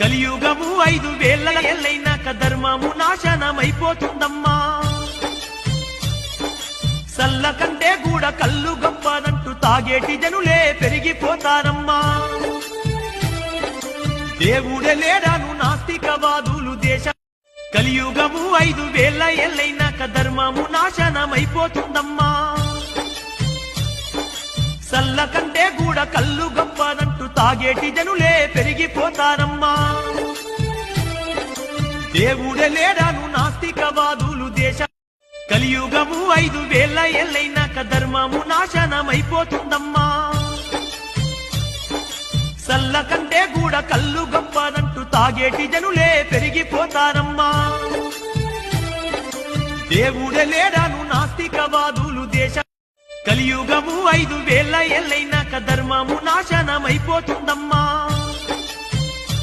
కలియుగము 5000 ఏళ్ళైనాక ధర్మము నాశనమైపోతుందమ్మా. సల్ల కంటే గూడ కల్లు గొప్పదంటూ తాగేటి జనులే పెరిగిపోతారమ్మా. దేవుడే లేడాను నాస్తికవాదులు దేశ కలియుగము 5000 ఏళ్ళైనాక ధర్మము నాశనమైపోతుందమ్మా. సల్ల కంటే గూడ కల్లు గొప్పదంటూ తాగేటి జనులే పెరిగిపోతారమ్మా. దేవుడే లేడాను నాస్తికవాదులు దేశ కలియుగము 5000 ఏళ్ళైనాక ధర్మము నాశనమైపోతుందమ్మా. సల్ల కంటే గూడ కల్లు గొప్పదంటూ తాగేటి జనులే పెరిగిపోతారమ్మా. దేవుడే లేడాను నాస్తికవాదులు దేశ కలియుగము 5000 ఏళ్ళైనాక ధర్మము నాశనమైపోతుందమ్మా.